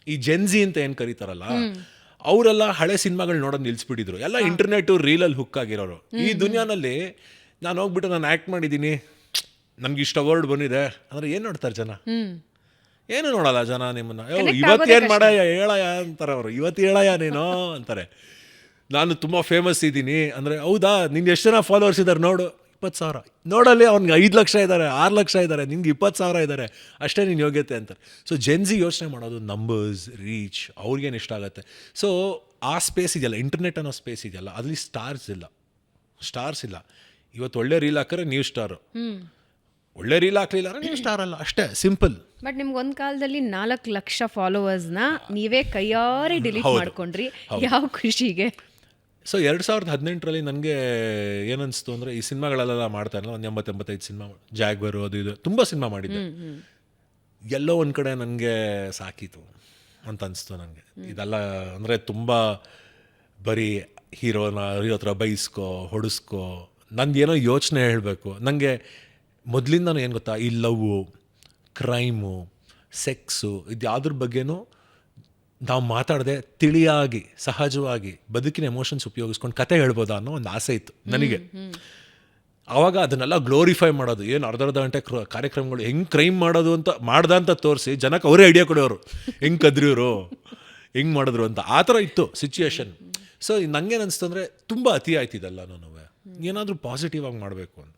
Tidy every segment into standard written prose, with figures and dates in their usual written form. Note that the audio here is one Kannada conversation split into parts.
ಈ ಜೆನ್ಜಿ ಅಂತ ಏನು ಕರೀತಾರಲ್ಲ, ಅವರೆಲ್ಲ ಹಳೆ ಸಿನಿಮಾಗಳು ನೋಡೋದು ನಿಲ್ಲಿಸ್ಬಿಟ್ಟಿದ್ರು. ಎಲ್ಲ ಇಂಟರ್ನೆಟ್ ರೀಲಲ್ಲಿ ಹುಕ್ ಆಗಿರೋರು. ಈ ದುನಿಯಾನಲ್ಲಿ ನಾನು ಹೋಗ್ಬಿಟ್ಟು ನಾನು ಆ್ಯಕ್ಟ್ ಮಾಡಿದ್ದೀನಿ, ನನಗೆ ಇಷ್ಟ ಅವಾರ್ಡ್ ಬಂದಿದೆ ಅಂದರೆ ಏನು ನೋಡ್ತಾರೆ ಜನ? ಏನು ನೋಡಲ್ಲ ಜನ ನಿಮ್ಮನ್ನ. ಇವತ್ತೇನು ಮಾಡಯ್ಯ ಹೇಳಯ್ಯ ಅಂತಾರೆ ಅವರು. ಇವತ್ತು ಹೇಳಯ್ಯ ನೀನು ಅಂತಾರೆ. ನಾನು ತುಂಬ ಫೇಮಸ್ ಇದ್ದೀನಿ ಅಂದರೆ, ಹೌದಾ, ನಿಂಗೆ ಎಷ್ಟು ಜನ ಫಾಲೋವರ್ಸ್ ಇದ್ದಾರೆ ನೋಡು, 20,000. ನೋಡಲ್ಲಿ ಅವ್ನಿಗೆ 5 ಲಕ್ಷ ಇದ್ದಾರೆ, 6 ಲಕ್ಷ ಇದ್ದಾರೆ, ನಿನ್ಗೆ 20,000 ಇದ್ದಾರೆ, ಅಷ್ಟೇ ನಿನ್ನ ಯೋಗ್ಯತೆ ಅಂತಾರೆ. ಸೊ ಜೆನ್ಜಿ ಯೋಚನೆ ಮಾಡೋದು ನಂಬರ್ಸ್, ರೀಚ್, ಅವ್ರಿಗೇನು ಇಷ್ಟ ಆಗುತ್ತೆ. ಸೊ ಆ ಸ್ಪೇಸ್ ಇದೆಯಲ್ಲ, ಇಂಟರ್ನೆಟ್ ಅನ್ನೋ ಸ್ಪೇಸ್ ಇದೆಯಲ್ಲ, ಅಲ್ಲಿ ಸ್ಟಾರ್ಸ್ ಇಲ್ಲ. ಇವತ್ತು ಒಳ್ಳೆ ರೀಲ್ ಹಾಕಿದ್ರೆ ನೀವು ಸ್ಟಾರು, ಒಳ್ಳೆ ರೀಲ್ ಹಾಕ್ಲಿಲ್ಲ ನೀವು ಸ್ಟಾರ್ ಅಲ್ಲ, ಅಷ್ಟೇ ಸಿಂಪಲ್. ಬಟ್ ನಿಮ್ಗೆ ಒಂದು ಕಾಲದಲ್ಲಿ 4 ಲಕ್ಷ ಫಾಲೋವರ್ಸ್ನ ನೀವೇ ಕೈಯಾರೆ ಡಿಲೀಟ್ ಮಾಡ್ಕೊಂಡ್ರಿ, ಯಾವ ಖುಷಿಗೆ? ಸೊ 2018ರಲ್ಲಿ ನನಗೆ ಏನನ್ನಿಸ್ತು ಅಂದರೆ, ಈ ಸಿನಿಮಾಗಳೆಲ್ಲ ಮಾಡ್ತಾ ಇಲ್ಲ, ಒಂದು 85 ಸಿನಿಮಾ, ಜಾಗ್ವರು ಅದು ಇದು ತುಂಬ ಸಿನಿಮಾ ಮಾಡಿದ್ದೆ. ಎಲ್ಲೋ ಒಂದು ಕಡೆ ನನಗೆ ಸಾಕಿತು ಅಂತ ಅನಿಸ್ತು ನನಗೆ. ಇದೆಲ್ಲ ಅಂದರೆ ತುಂಬ ಬರೀ ಹೀರೋ ಹತ್ರ ಬೈಸ್ಕೋ ಹೊಡಿಸ್ಕೋ, ನನಗೇನೋ ಯೋಚನೆ ಹೇಳಬೇಕು. ನನಗೆ ಮೊದಲಿಂದನೂ ಏನು ಗೊತ್ತಾ, ಈ ಲವ್ವು, ಕ್ರೈಮು, ಸೆಕ್ಸು, ಇದು ಯಾವುದ್ರ ಬಗ್ಗೆನೂ ನಾವು ಮಾತಾಡದೆ ತಿಳಿಯಾಗಿ ಸಹಜವಾಗಿ ಬದುಕಿನ ಎಮೋಷನ್ಸ್ ಉಪಯೋಗಿಸ್ಕೊಂಡು ಕತೆ ಹೇಳ್ಬೋದಾ ಅನ್ನೋ ಒಂದು ಆಸೆ ಇತ್ತು ನನಗೆ. ಆವಾಗ ಅದನ್ನೆಲ್ಲ ಗ್ಲೋರಿಫೈ ಮಾಡೋದು, ಏನು ಅರ್ಧ ಗಂಟೆ ಕಾರ್ಯಕ್ರಮಗಳು ಹೆಂಗೆ ಕ್ರೈಮ್ ಮಾಡೋದು ಅಂತ ತೋರಿಸಿ ಜನಕ್ಕೆ ಅವರೇ ಐಡಿಯಾ ಕೊಡೋರು, ಹೆಂಗೆ ಕದ್ರಿವರು, ಹೆಂಗೆ ಮಾಡಿದ್ರು ಅಂತ. ಆ ಥರ ಇತ್ತು ಸಿಚುಯೇಷನ್. ಸೊ ನಂಗೇನು ಅನಿಸ್ತು ಅಂದರೆ, ತುಂಬ ಅತಿ ಆಯ್ತಿದೆಲ್ಲ, ನಾನು ಏನಾದರೂ ಪಾಸಿಟಿವ್ ಆಗಿ ಮಾಡಬೇಕು ಅಂತ.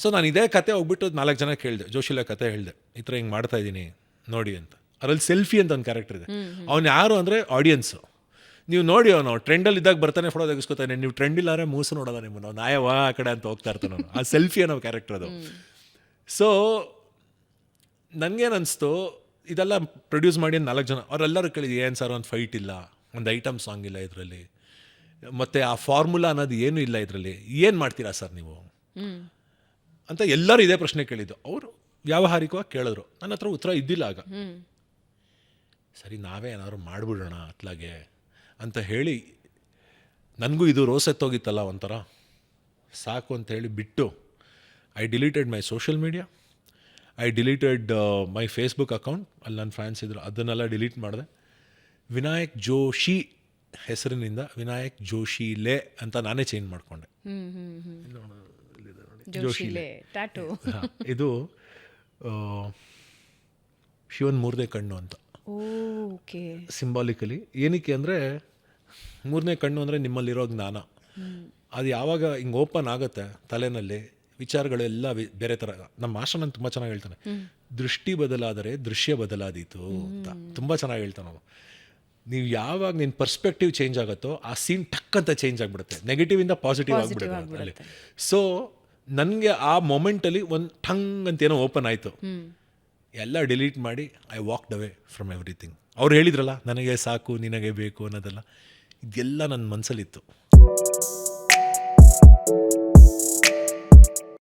ಸೊ ನಾನು ಇದೇ ಕತೆ ಹೋಗ್ಬಿಟ್ಟು 4 ಜನ ಕೇಳಿದೆ, ಜೋಶಿಲೆ ಕತೆ ಹೇಳಿದೆ, ಈ ಥರ ಹಿಂಗೆ ಮಾಡ್ತಾಯಿದ್ದೀನಿ ನೋಡಿ ಅಂತ. ಅದರಲ್ಲಿ ಸೆಲ್ಫಿ ಅಂತ ಒಂದು ಕ್ಯಾರೆಕ್ಟರ್ ಇದೆ. ಅವ್ನು ಯಾರು ಅಂದರೆ ಆಡಿಯನ್ಸು. ನೀವು ನೋಡಿ, ಅವನು ಟ್ರೆಂಡಲ್ಲಿ ಇದ್ದಾಗ ಬರ್ತಾನೆ, ಫೋಟೋ ತೆಗೆಸ್ಕೊತಾನೆ. ನೀವು ಟ್ರೆಂಡ್ ಇಲ್ಲಾರೆ ಮೂಸು ನೋಡೋದ ನಿಮ್ಮನ್ನು, ನಾಯವಾ ಆ ಕಡೆ ಅಂತ ಹೋಗ್ತಾ ಇರ್ತಾನೆ ಅವನು. ಆ ಸೆಲ್ಫಿ ಅನ್ನೋ ಕ್ಯಾರೆಕ್ಟರ್ ಅದು. ಸೊ ನನಗೇನು ಅನಿಸ್ತು, ಇದೆಲ್ಲ ಪ್ರೊಡ್ಯೂಸ್ ಮಾಡಿ 4 ಜನ ಅವರೆಲ್ಲರೂ ಕೇಳಿದ್ರು, ಏನು ಸರ್ ಒಂದು ಫೈಟ್ ಇಲ್ಲ, ಒಂದು ಐಟಮ್ ಸಾಂಗ್ ಇಲ್ಲ ಇದರಲ್ಲಿ, ಮತ್ತು ಆ ಫಾರ್ಮುಲಾ ಅನ್ನೋದು ಏನೂ ಇಲ್ಲ ಇದರಲ್ಲಿ, ಏನು ಮಾಡ್ತೀರಾ ಸರ್ ನೀವು ಅಂತ ಎಲ್ಲರೂ ಇದೇ ಪ್ರಶ್ನೆ ಕೇಳಿದ್ದು. ಅವರು ವ್ಯಾವಹಾರಿಕವಾಗಿ ಕೇಳಿದ್ರು. ನನ್ನ ಹತ್ರ ಉತ್ತರ ಇದ್ದಿಲ್ಲ ಆಗ. ಸರಿ, ನಾವೇ ಏನಾದ್ರು ಮಾಡಿಬಿಡೋಣ ಅತ್ಲಾಗೆ ಅಂತ ಹೇಳಿ, ನನಗೂ ಇದು ರೋಸೆತ್ತೋಗಿತ್ತಲ್ಲ ಒಂಥರ, ಸಾಕು ಅಂತ ಹೇಳಿ ಬಿಟ್ಟು, I deleted my social media, I deleted my Facebook account. ಅಲ್ಲಿ ನನ್ನ ಫ್ಯಾನ್ಸ್ ಇದ್ರು, ಅದನ್ನೆಲ್ಲ ಡಿಲೀಟ್ ಮಾಡಿದೆ. ವಿನಾಯಕ್ ಜೋಶಿ ಹೆಸರಿನಿಂದ ವಿನಾಯಕ್ ಜೋಶಿಲೆ ಅಂತ ನಾನೇ ಚೇಂಜ್ ಮಾಡಿಕೊಂಡೆ. ಜೋಶಿಲೆ ಟ್ಯಾಟೂ. ಇದು ಶಿವನ್ 3ನೇ ಕಣ್ಣು ಅಂತ, ಸಿಂಬಾಲಿಕಲಿ. ಏನಕ್ಕೆ ಅಂದರೆ, 3ನೇ ಕಣ್ಣು ಅಂದರೆ ನಿಮ್ಮಲ್ಲಿರೋ ಜ್ಞಾನ. ಅದು ಯಾವಾಗ ಹಿಂಗೆ ಓಪನ್ ಆಗುತ್ತೆ ತಲೆನಲ್ಲಿ, ವಿಚಾರಗಳೆಲ್ಲ ಬೇರೆ ಥರ. ನಮ್ಮ ಮಾಸ್ಟರ್ ನಾನು ತುಂಬ ಚೆನ್ನಾಗಿ ಹೇಳ್ತಾನೆ, ದೃಷ್ಟಿ ಬದಲಾದರೆ ದೃಶ್ಯ ಬದಲಾದೀತು ಅಂತ ತುಂಬ ಚೆನ್ನಾಗಿ ಹೇಳ್ತಾನೆ ಅವನು. ನೀವು ಯಾವಾಗ ನಿನ್ನ ಪರ್ಸ್ಪೆಕ್ಟಿವ್ ಚೇಂಜ್ ಆಗುತ್ತೋ, ಆ ಸೀನ್ ಟಕ್ ಅಂತ ಚೇಂಜ್ ಆಗಿಬಿಡುತ್ತೆ, ನೆಗೆಟಿವಿಂದ ಪಾಸಿಟಿವ್ ಆಗಿಬಿಡುತ್ತೆ ಅಲ್ಲಿ. ಸೊ ನನಗೆ ಆ ಮೊಮೆಂಟಲ್ಲಿ ಒಂದು ಠಂಗ್ ಅಂತೇನೋ ಓಪನ್ ಆಯಿತು. ಎಲ್ಲ ಡಿಲೀಟ್ ಮಾಡಿ I walked away from everything. ಅವ್ರು ಹೇಳಿದ್ರಲ್ಲ, ನನಗೆ ಸಾಕು ನಿನಗೆ ಬೇಕು ಅನ್ನೋದೆಲ್ಲ, ಇದೆಲ್ಲ ನನ್ನ ಮನಸ್ಸಲ್ಲಿತ್ತು.